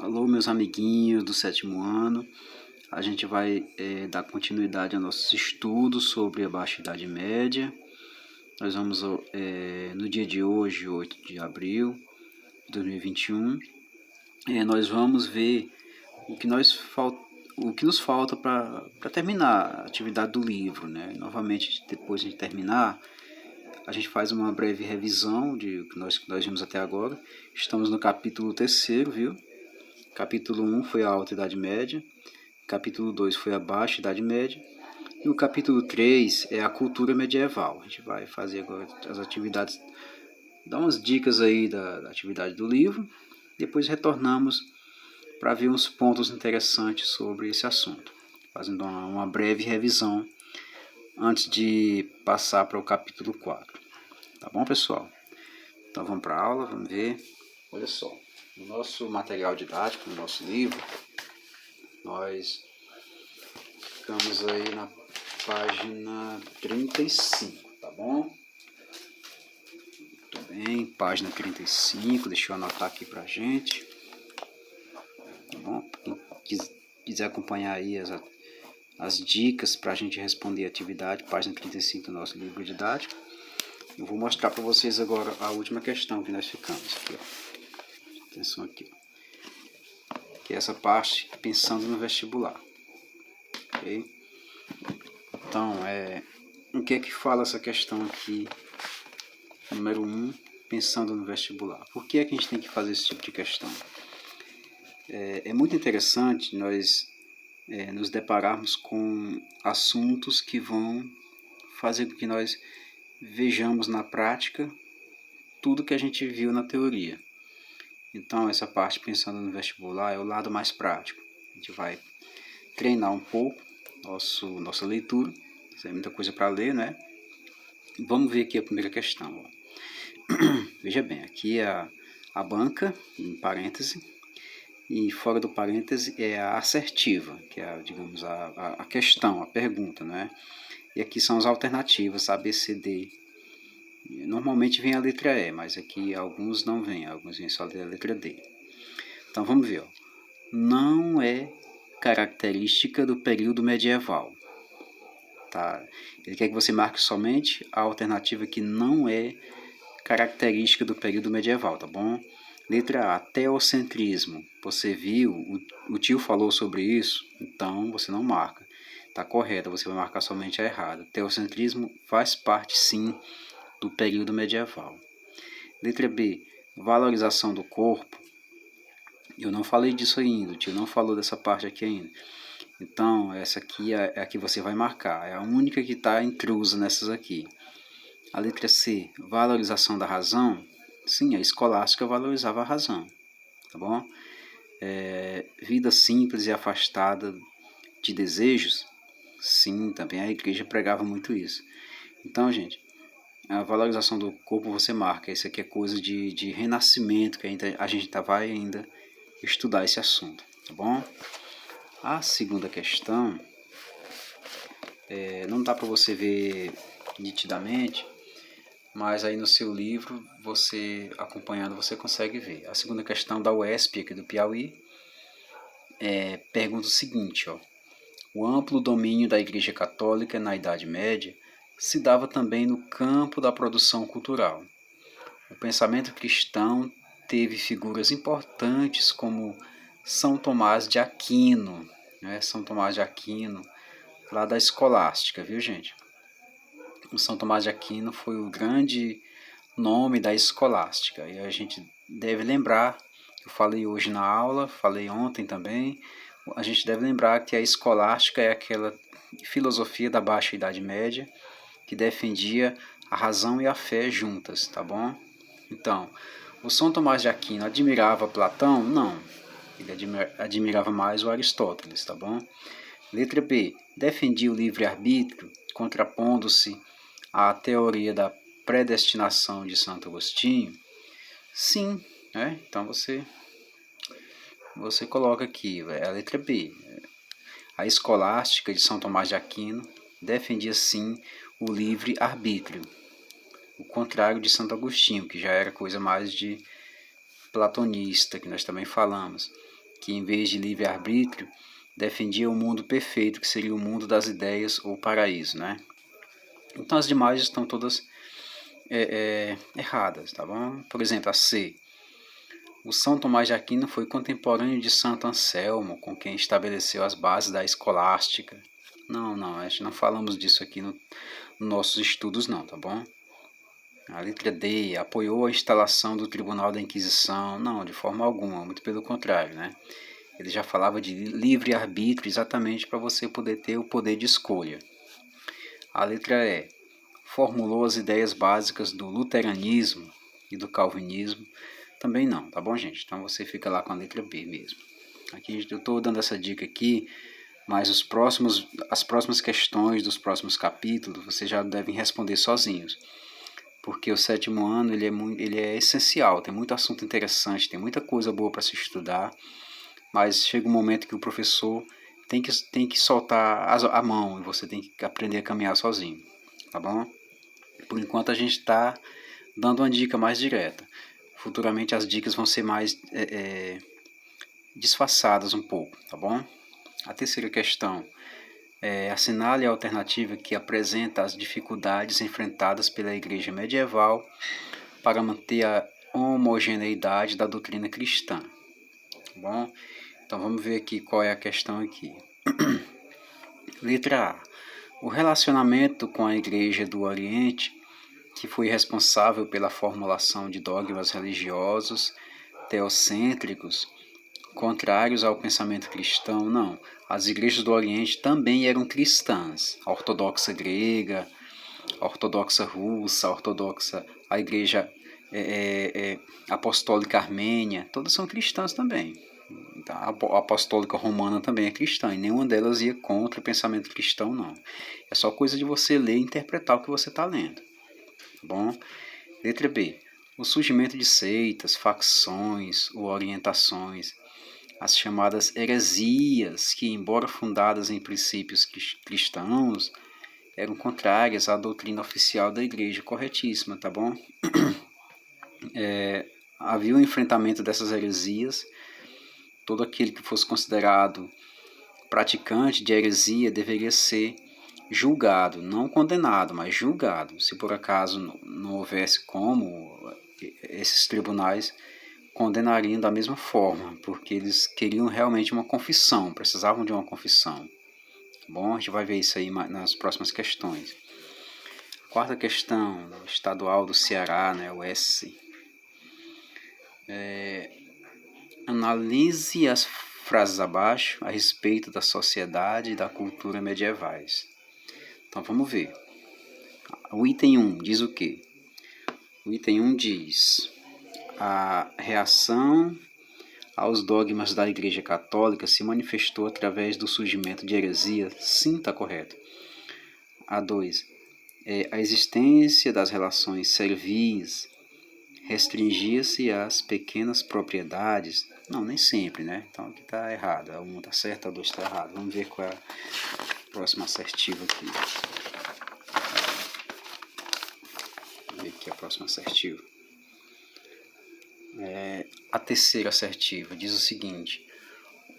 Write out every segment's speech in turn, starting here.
Alô, meus amiguinhos do sétimo ano. A gente vai dar continuidade aos nossos estudos sobre a Baixa Idade Média. Nós vamos, no dia de hoje, 8 de abril de 2021, nós vamos ver o que nos falta para terminar a atividade do livro, né? Novamente, depois de terminar, a gente faz uma breve revisão de o que nós vimos até agora. Estamos no capítulo 3º, viu? Capítulo 1 foi a Alta Idade Média, capítulo 2 foi a Baixa Idade Média, e o capítulo 3 é a cultura medieval. A gente vai fazer agora as atividades, dar umas dicas aí da atividade do livro, depois retornamos para ver uns pontos interessantes sobre esse assunto, fazendo uma breve revisão antes de passar para o capítulo 4. Tá bom, pessoal? Então vamos para a aula, vamos ver. Olha só, no nosso material didático, no nosso livro, nós ficamos aí na página 35, tá bom? Muito bem, página 35, deixa eu anotar aqui pra gente. Tá bom? Quem quiser acompanhar aí as dicas pra gente responder a atividade, página 35 do nosso livro didático. Eu vou mostrar para vocês agora a última questão que nós ficamos aqui, ó. Atenção aqui, ó. Que é essa parte pensando no vestibular. Ok? Então, o que é que fala essa questão aqui, número 1, pensando no vestibular? Por que é que a gente tem que fazer esse tipo de questão? É muito interessante nós nos depararmos com assuntos que vão fazer com que nós vejamos na prática tudo que a gente viu na teoria. Então, essa parte pensando no vestibular é o lado mais prático. A gente vai treinar um pouco nossa leitura. Isso é muita coisa para ler, né? Vamos ver aqui a primeira questão. Ó. Veja bem, aqui é a banca, em parêntese, e fora do parêntese é a assertiva, que é, digamos, a questão, a pergunta, né? E aqui são as alternativas, A, B, C, D. Normalmente vem a letra E, mas aqui alguns não vêm, alguns vêm só a letra D. Então vamos ver, ó. Não é característica do período medieval. Tá? Ele quer que você marque somente a alternativa que não é característica do período medieval, tá bom? Letra A, teocentrismo. Você viu, o tio falou sobre isso, então você não marca. Tá correto, você vai marcar somente a errada. Teocentrismo faz parte sim do período medieval. Letra B, valorização do corpo. Eu não falei disso ainda, o tio não falou dessa parte aqui ainda. Então, essa aqui é a que você vai marcar. É a única que está intrusa nessas aqui. A letra C, valorização da razão. Sim, a escolástica valorizava a razão. Tá bom? Vida simples e afastada de desejos. Sim, também a igreja pregava muito isso. Então, gente, a valorização do corpo você marca. Isso aqui é coisa de renascimento, que a gente vai ainda estudar esse assunto. Tá bom? A segunda questão, não dá para você ver nitidamente, mas aí no seu livro, você acompanhando, você consegue ver. A segunda questão da UESP, aqui do Piauí, pergunta o seguinte, ó. O amplo domínio da Igreja Católica na Idade Média se dava também no campo da produção cultural. O pensamento cristão teve figuras importantes como São Tomás de Aquino, né? São Tomás de Aquino, lá da escolástica, viu, gente? O São Tomás de Aquino foi o grande nome da escolástica. E a gente deve lembrar, eu falei hoje na aula, falei ontem também, a gente deve lembrar que a escolástica é aquela filosofia da Baixa Idade Média que defendia a razão e a fé juntas, tá bom? Então, o São Tomás de Aquino admirava Platão? Não. Ele admirava mais o Aristóteles, tá bom? Letra B. Defendia o livre-arbítrio, contrapondo-se à teoria da predestinação de Santo Agostinho? Sim, né? Então você coloca aqui, a letra B. A escolástica de São Tomás de Aquino defendia sim o livre-arbítrio, o contrário de Santo Agostinho, que já era coisa mais de platonista, que nós também falamos, que em vez de livre-arbítrio, defendia o mundo perfeito, que seria o mundo das ideias ou paraíso, né? Então as demais estão todas erradas, tá bom? Por exemplo, a C. O São Tomás de Aquino foi contemporâneo de Santo Anselmo, com quem estabeleceu as bases da escolástica. Não, a gente não falamos disso aqui nos nossos estudos não, tá bom? A letra D, apoiou a instalação do Tribunal da Inquisição. Não, de forma alguma, muito pelo contrário, né? Ele já falava de livre-arbítrio exatamente para você poder ter o poder de escolha. A letra E, formulou as ideias básicas do luteranismo e do calvinismo. Também não, tá bom, gente? Então você fica lá com a letra B mesmo. Aqui eu estou dando essa dica aqui, mas as próximas questões dos próximos capítulos vocês já devem responder sozinhos. Porque o 7º ano ele é essencial, tem muito assunto interessante, tem muita coisa boa para se estudar, mas chega um momento que o professor tem que soltar a mão e você tem que aprender a caminhar sozinho, tá bom? Por enquanto a gente está dando uma dica mais direta. Futuramente as dicas vão ser mais disfarçadas um pouco, tá bom? A terceira questão. Assinale a alternativa que apresenta as dificuldades enfrentadas pela Igreja medieval para manter a homogeneidade da doutrina cristã. Tá bom? Então vamos ver aqui qual é a questão aqui. Letra A. O relacionamento com a Igreja do Oriente, que foi responsável pela formulação de dogmas religiosos teocêntricos, contrários ao pensamento cristão, não. As igrejas do Oriente também eram cristãs. A ortodoxa grega, a ortodoxa russa, a igreja apostólica armênia, todas são cristãs também. A apostólica romana também é cristã, e nenhuma delas ia contra o pensamento cristão, não. É só coisa de você ler e interpretar o que você está lendo. Tá bom? Letra B. O surgimento de seitas, facções ou orientações, as chamadas heresias, que, embora fundadas em princípios cristãos, eram contrárias à doutrina oficial da igreja, corretíssima, tá bom? Havia um enfrentamento dessas heresias. Todo aquele que fosse considerado praticante de heresia deveria ser julgado, não condenado, mas julgado. Se por acaso não houvesse como, esses tribunais condenariam da mesma forma, porque eles queriam realmente uma confissão, precisavam de uma confissão. Bom, a gente vai ver isso aí nas próximas questões. Quarta questão, estadual do Ceará, né, o S. Analise as frases abaixo a respeito da sociedade e da cultura medievais. Então vamos ver. O item 1 diz o quê? O item 1 diz: a reação aos dogmas da Igreja Católica se manifestou através do surgimento de heresia. Sim, está correto. A 2. A existência das relações servis restringia-se às pequenas propriedades. Não, nem sempre, né? Então aqui está errado. A 1 está certa, a 2 está errado. Vamos ver qual é a próxima assertiva aqui. Vamos ver aqui a próxima assertiva. A terceira assertiva diz o seguinte: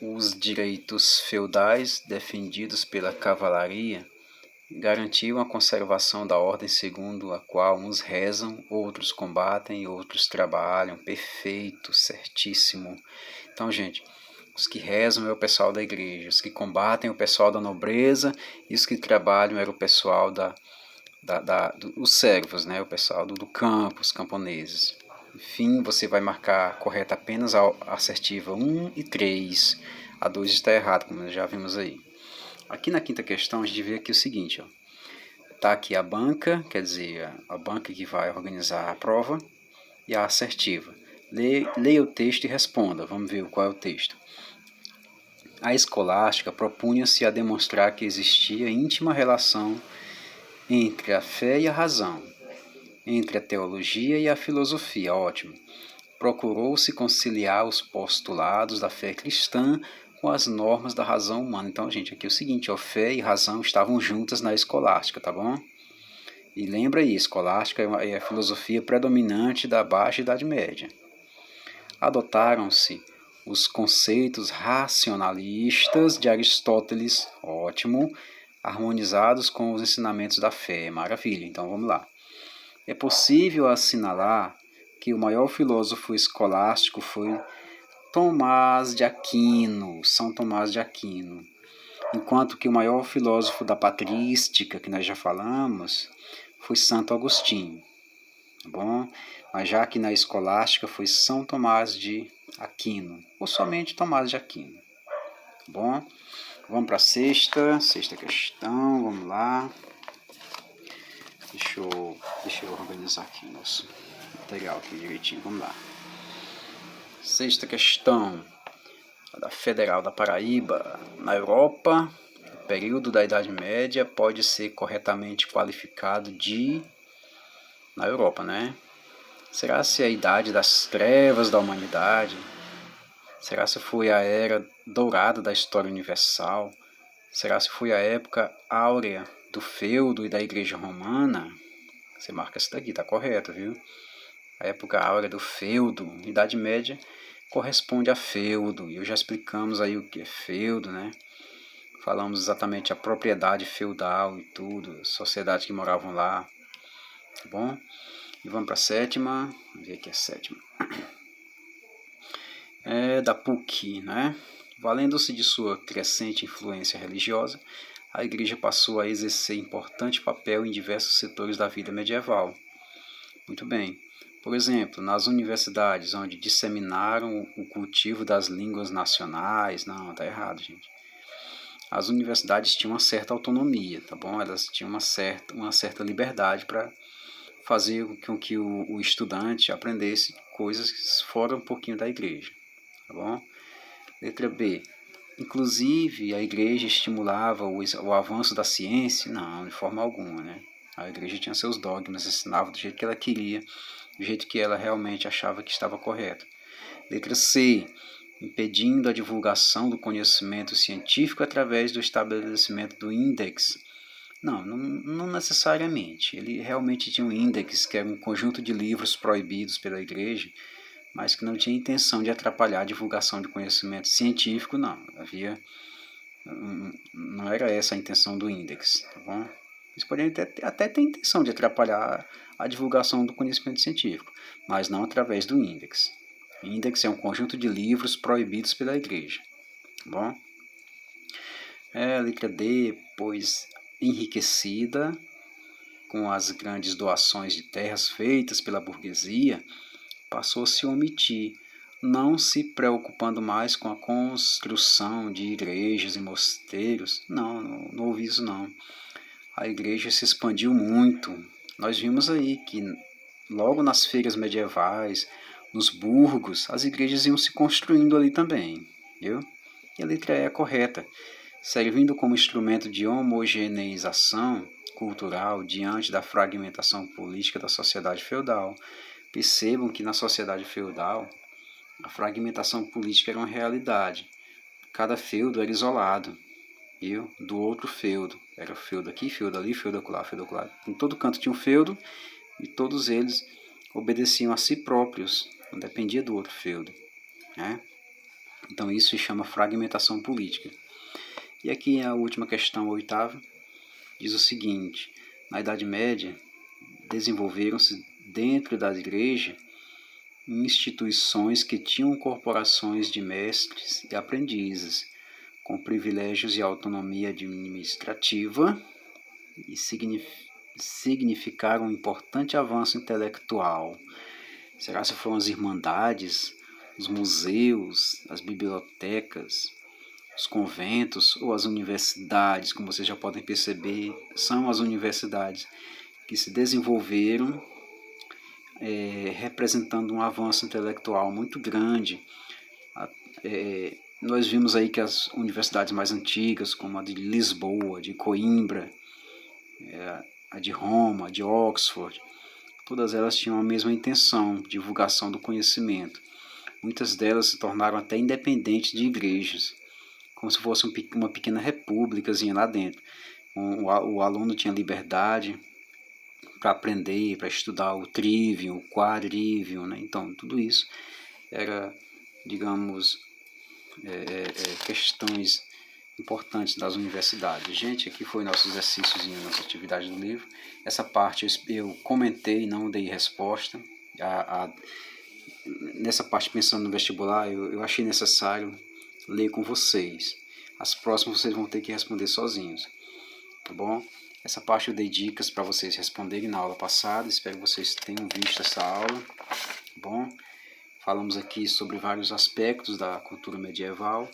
os direitos feudais defendidos pela cavalaria garantiam a conservação da ordem segundo a qual uns rezam, outros combatem, outros trabalham. Perfeito, certíssimo. Então, gente, os que rezam é o pessoal da igreja, os que combatem é o pessoal da nobreza, e os que trabalham era o pessoal dos servos, né? O pessoal do campo, os camponeses. Enfim, você vai marcar correta apenas a assertiva 1 e 3. A 2 está errada, como já vimos aí. Aqui na quinta questão, a gente vê aqui o seguinte, está aqui a banca, quer dizer, a banca que vai organizar a prova, e a assertiva. Leia o texto e responda. Vamos ver qual é o texto. A escolástica propunha-se a demonstrar que existia íntima relação entre a fé e a razão, entre a teologia e a filosofia. Ótimo. Procurou-se conciliar os postulados da fé cristã com as normas da razão humana. Então, gente, aqui é o seguinte, a fé e razão estavam juntas na escolástica, tá bom? E lembra aí, escolástica é a filosofia predominante da Baixa Idade Média. Adotaram-se os conceitos racionalistas de Aristóteles, ótimo, harmonizados com os ensinamentos da fé, maravilha. Então vamos lá. É possível assinalar que o maior filósofo escolástico foi Tomás de Aquino, São Tomás de Aquino, enquanto que o maior filósofo da patrística, que nós já falamos, foi Santo Agostinho, tá bom? Mas já que na escolástica foi São Tomás de Aquino, ou somente Tomás de Aquino, tá bom? Vamos para a sexta questão, vamos lá. Deixa eu organizar aqui o nosso material aqui direitinho, vamos lá. Sexta questão, da Federal da Paraíba. Na Europa, o período da Idade Média pode ser corretamente qualificado de... Na Europa, né? Será se a idade das trevas da humanidade? Será se foi a era dourada da história universal? Será se foi a época áurea do feudo e da Igreja Romana? Você marca isso daqui, tá correto, viu? A época áurea do feudo, Idade Média, corresponde a feudo. E já explicamos aí o que é feudo, né? Falamos exatamente a propriedade feudal e tudo, a sociedade que moravam lá, tá bom? E vamos para a sétima, vamos ver aqui a sétima. É da PUC, né? Valendo-se de sua crescente influência religiosa, a Igreja passou a exercer importante papel em diversos setores da vida medieval. Muito bem. Por exemplo, nas universidades, onde disseminaram o cultivo das línguas nacionais. Não, tá errado, gente. As universidades tinham uma certa autonomia, tá bom? Elas tinham uma certa liberdade para fazer com que o estudante aprendesse coisas fora um pouquinho da igreja, tá bom? Letra B. Inclusive, a igreja estimulava o avanço da ciência? Não, de forma alguma, né? A igreja tinha seus dogmas, ensinava do jeito que ela queria, do jeito que ela realmente achava que estava correto. Letra C. Impedindo a divulgação do conhecimento científico através do estabelecimento do índex. Não necessariamente. Ele realmente tinha um índex, que era um conjunto de livros proibidos pela igreja, mas que não tinha intenção de atrapalhar a divulgação de conhecimento científico, não. Não era essa a intenção do índex, tá bom? Eles poderiam até ter intenção de atrapalhar a divulgação do conhecimento científico, mas não através do índex. O índex é um conjunto de livros proibidos pela igreja, tá bom? Letra D, pois enriquecida com as grandes doações de terras feitas pela burguesia, passou a se omitir, não se preocupando mais com a construção de igrejas e mosteiros. Não houve isso não. A igreja se expandiu muito. Nós vimos aí que logo nas feiras medievais, nos burgos, as igrejas iam se construindo ali também, viu? E a letra E é correta. Servindo como instrumento de homogeneização cultural diante da fragmentação política da sociedade feudal. Percebam que na sociedade feudal a fragmentação política era uma realidade. Cada feudo era isolado, viu? Do outro feudo. Era feudo aqui, feudo ali, feudo acolá, feudo acolá. Em todo canto tinha um feudo e todos eles obedeciam a si próprios, não dependia do outro feudo, né? Então isso se chama fragmentação política. E aqui a última questão, a oitava, diz o seguinte: na Idade Média desenvolveram-se dentro da igreja instituições que tinham corporações de mestres e aprendizes, com privilégios e autonomia administrativa, e significaram um importante avanço intelectual. Será que foram as irmandades, os museus, as bibliotecas, os conventos ou as universidades? Como vocês já podem perceber, são as universidades que se desenvolveram representando um avanço intelectual muito grande. Nós vimos aí que as universidades mais antigas, como a de Lisboa, de Coimbra, a de Roma, a de Oxford, todas elas tinham a mesma intenção, divulgação do conhecimento. Muitas delas se tornaram até independentes de igrejas, como se fosse uma pequena repúblicazinha lá dentro. O aluno tinha liberdade para aprender, para estudar o trivium, o quadrivium, né? Então, tudo isso era, digamos, questões importantes das universidades. Gente, aqui foi nosso exercício, nossa atividade do livro. Essa parte eu comentei, não dei resposta. Nessa parte, pensando no vestibular, eu achei necessário ler com vocês. As próximas vocês vão ter que responder sozinhos, tá bom? Essa parte eu dei dicas para vocês responderem na aula passada. Espero que vocês tenham visto essa aula, tá bom? Falamos aqui sobre vários aspectos da cultura medieval.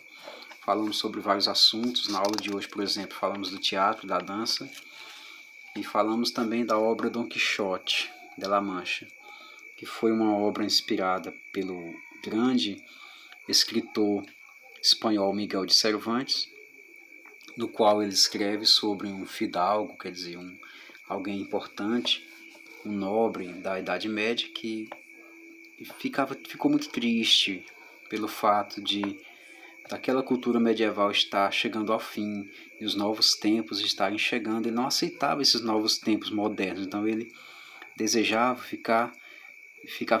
Falamos sobre vários assuntos. Na aula de hoje, por exemplo, falamos do teatro, da dança. E falamos também da obra Dom Quixote de La Mancha, que foi uma obra inspirada pelo grande escritor espanhol Miguel de Cervantes, no qual ele escreve sobre um fidalgo, quer dizer, alguém importante, um nobre da Idade Média, que ficou muito triste pelo fato daquela cultura medieval estar chegando ao fim e os novos tempos estarem chegando. Ele não aceitava esses novos tempos modernos, então ele desejava ficar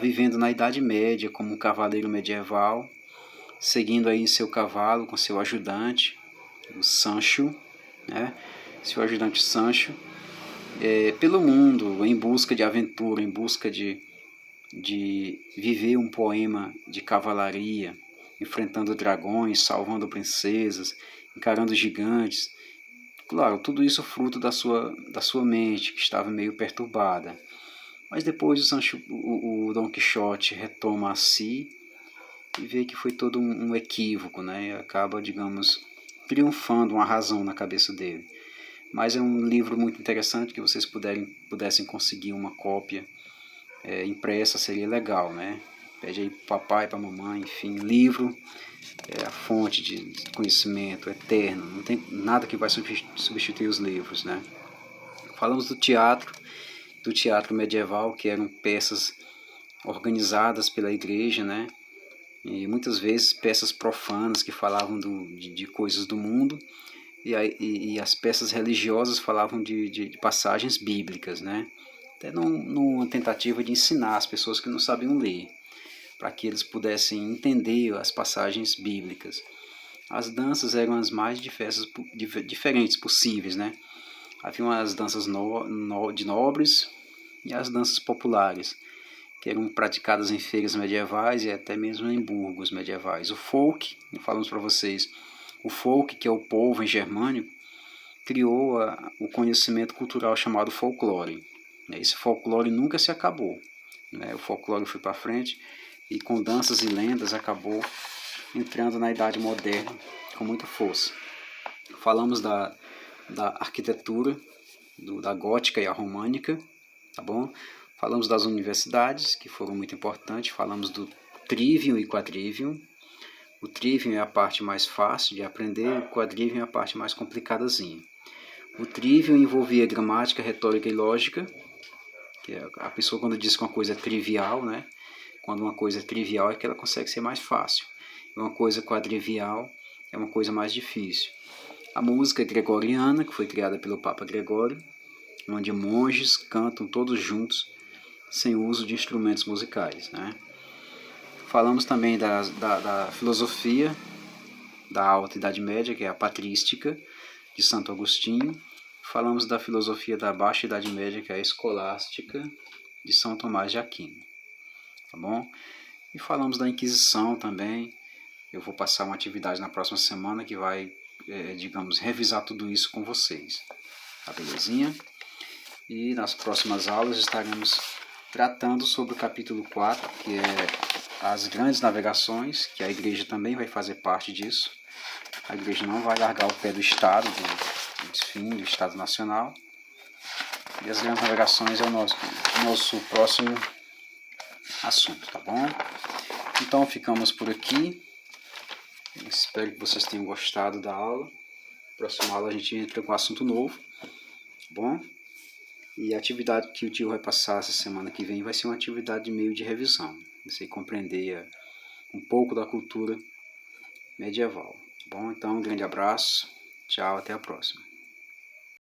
vivendo na Idade Média como um cavaleiro medieval, seguindo aí seu cavalo com seu ajudante, o Sancho, né? Seu ajudante Sancho, pelo mundo, em busca de aventura, em busca de viver um poema de cavalaria, enfrentando dragões, salvando princesas, encarando gigantes. Claro, tudo isso fruto da sua mente, que estava meio perturbada. Mas depois o Dom Quixote retoma a si e vê que foi todo um equívoco, né? E acaba, digamos, triunfando uma razão na cabeça dele. Mas é um livro muito interessante, que vocês pudessem conseguir uma cópia impressa, seria legal, né? Pede aí para papai, para mamãe, enfim. Livro é a fonte de conhecimento eterno, não tem nada que vai substituir os livros, né? Falamos do teatro medieval, que eram peças organizadas pela igreja, né? E muitas vezes peças profanas que falavam de coisas do mundo, e as peças religiosas falavam de passagens bíblicas, né? Até numa tentativa de ensinar as pessoas que não sabiam ler, para que eles pudessem entender as passagens bíblicas. As danças eram as mais diferentes possíveis, né? Havia as danças de nobres e as danças populares, que eram praticadas em feiras medievais e até mesmo em burgos medievais. O folk, falamos para vocês, o folk, que é o povo em germânico, criou o conhecimento cultural chamado folclore. Esse folclore nunca se acabou, né? O folclore foi para frente e com danças e lendas acabou entrando na Idade Moderna com muita força. Falamos da arquitetura, da gótica e a românica, tá bom? Falamos das universidades, que foram muito importantes. Falamos do trivium e quadrivium. O trivium é a parte mais fácil de aprender, o quadrivium é a parte mais complicadazinha. O trivium envolvia gramática, retórica e lógica, que a pessoa, quando diz que uma coisa é trivial, né? Quando uma coisa é trivial é que ela consegue ser mais fácil. E uma coisa quadrivial é uma coisa mais difícil. A música gregoriana, que foi criada pelo Papa Gregório, onde monges cantam todos juntos, sem uso de instrumentos musicais, né? Falamos também da filosofia da Alta Idade Média, que é a patrística, de Santo Agostinho. Falamos da filosofia da Baixa Idade Média, que é a escolástica, de São Tomás de Aquino. Tá bom? E falamos da Inquisição também. Eu vou passar uma atividade na próxima semana que vai, digamos, revisar tudo isso com vocês. Tá belezinha? E nas próximas aulas estaremos tratando sobre o capítulo 4, que é as grandes navegações, que a igreja também vai fazer parte disso. A igreja não vai largar o pé do Estado, do Estado Nacional. E as grandes navegações é o nosso próximo assunto, tá bom? Então ficamos por aqui. Espero que vocês tenham gostado da aula. Na próxima aula a gente entra com um assunto novo, tá bom? E a atividade que o tio vai passar essa semana que vem vai ser uma atividade meio de revisão. Você compreender um pouco da cultura medieval. Tá bom? Então, um grande abraço. Tchau, até a próxima.